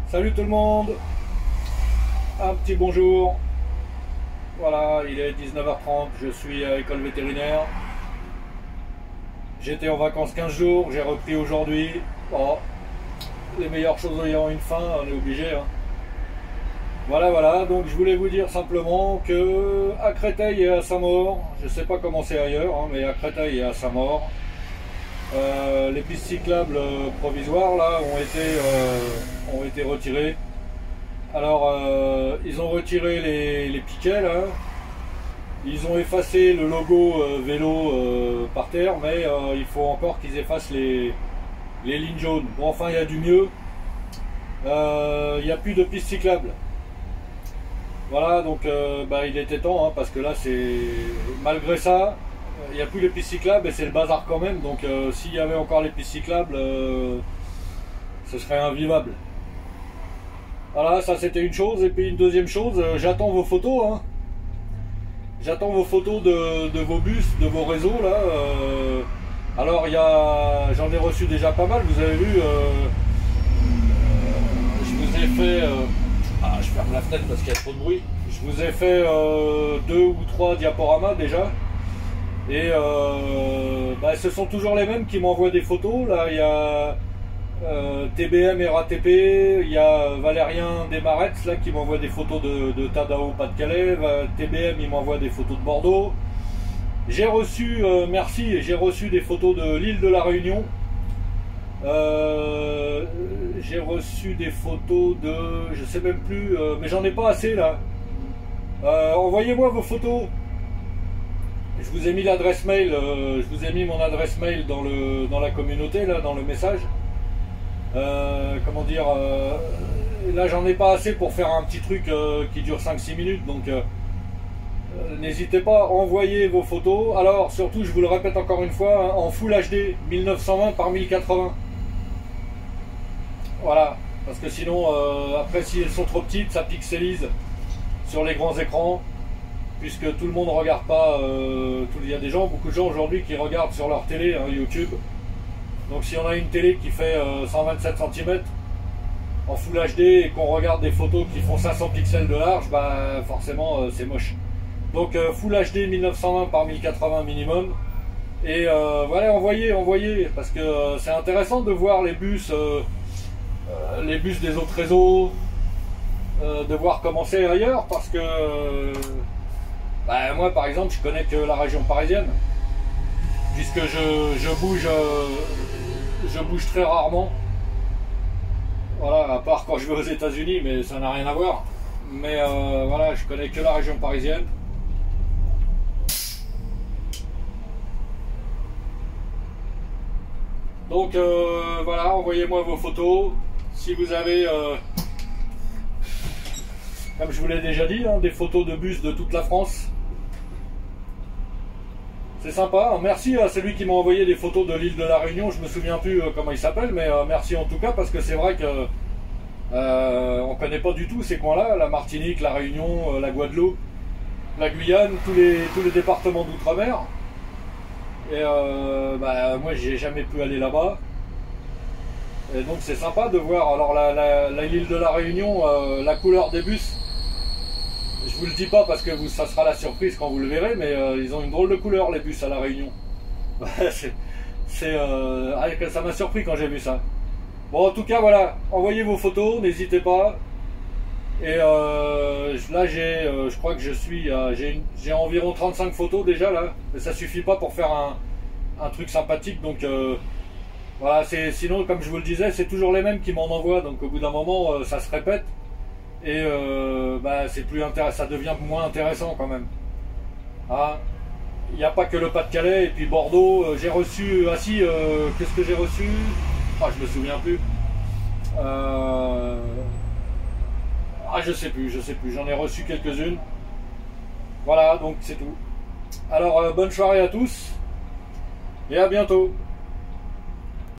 Salut tout le monde, un petit bonjour. Voilà, il est 19h30, je suis à l'école vétérinaire. J'étais en vacances 15 jours, j'ai repris aujourd'hui. Oh, les meilleures choses ayant une fin, on est obligé. Hein. Voilà, donc je voulais vous dire simplement que à Créteil et à Saint-Maur, je sais pas comment c'est ailleurs, hein, mais à Créteil et à Saint-Maur, les pistes cyclables provisoires là ont été retirées. Alors ils ont retiré les piquets là, ils ont effacé le logo vélo par terre, mais il faut encore qu'ils effacent les lignes jaunes. Bon, enfin il y a du mieux, il n'y a plus de pistes cyclables. Voilà, donc il était temps, hein, parce que là c'est malgré ça, il n'y a plus les pistes cyclables et c'est le bazar quand même. Donc s'il y avait encore les pistes cyclables, ce serait invivable. Voilà, ça c'était une chose. Et puis une deuxième chose, j'attends vos photos. Hein. J'attends vos photos de vos bus, de vos réseaux là. Alors j'en ai reçu déjà pas mal. Vous avez vu, je vous ai fait. Je ferme la fenêtre parce qu'il y a trop de bruit. Je vous ai fait 2 ou 3 diaporamas déjà. Et ce sont toujours les mêmes qui m'envoient des photos. Là, il y a TBM RATP, il y a Valérien Desmaretz là, qui m'envoie des photos de Tadao, Pas-de-Calais. TBM, il m'envoie des photos de Bordeaux. J'ai reçu, merci, j'ai reçu des photos de l'île de la Réunion. J'ai reçu des photos de, je sais même plus, mais j'en ai pas assez là. Envoyez-moi vos photos. Je vous ai mis l'adresse mail, je vous ai mis mon adresse mail dans la communauté là, dans le message. Comment dire, là j'en ai pas assez pour faire un petit truc qui dure 5-6 minutes, donc n'hésitez pas à envoyer vos photos. Alors surtout, je vous le répète encore une fois, hein, en Full HD 1920 par 1080. Voilà, parce que sinon après si elles sont trop petites, ça pixelise sur les grands écrans, puisque tout le monde ne regarde pas, il y a beaucoup de gens aujourd'hui qui regardent sur leur télé, hein, YouTube. Donc si on a une télé qui fait 127 cm en Full HD et qu'on regarde des photos qui font 500 pixels de large, forcément c'est moche. Donc Full HD 1920 par 1080 minimum. Et voilà, envoyez, parce que c'est intéressant de voir les bus des autres réseaux, de voir comment c'est ailleurs, parce que moi par exemple je connais que la région parisienne, puisque je bouge très rarement. Voilà, à part quand je vais aux États-Unis, mais ça n'a rien à voir. Mais voilà, je connais que la région parisienne. Donc voilà, envoyez-moi vos photos. Si vous avez, comme je vous l'ai déjà dit, hein, des photos de bus de toute la France. C'est sympa, merci à celui qui m'a envoyé des photos de l'île de la Réunion, je me souviens plus comment il s'appelle, mais merci en tout cas, parce que c'est vrai que on connaît pas du tout ces coins-là, la Martinique, la Réunion, la Guadeloupe, la Guyane, tous les départements d'outre-mer. Et moi j'ai jamais pu aller là-bas. Et donc c'est sympa de voir. Alors l'île de la Réunion, la couleur des bus, je vous le dis pas parce que ça sera la surprise quand vous le verrez, mais ils ont une drôle de couleur les bus à la Réunion. Ça m'a surpris quand j'ai vu ça. Bon, en tout cas voilà, envoyez vos photos, n'hésitez pas. Et là je crois que j'ai environ 35 photos déjà là, mais ça suffit pas pour faire un truc sympathique, donc voilà, sinon comme je vous le disais, c'est toujours les mêmes qui m'en envoient, donc au bout d'un moment ça se répète. Et c'est plus intéressant, ça devient moins intéressant quand même. Il n'y a pas que le Pas-de-Calais et puis Bordeaux. J'ai reçu, qu'est-ce que j'ai reçu? Je me souviens plus. Je sais plus, j'en ai reçu quelques-unes. Voilà, donc c'est tout. Alors bonne soirée à tous et à bientôt.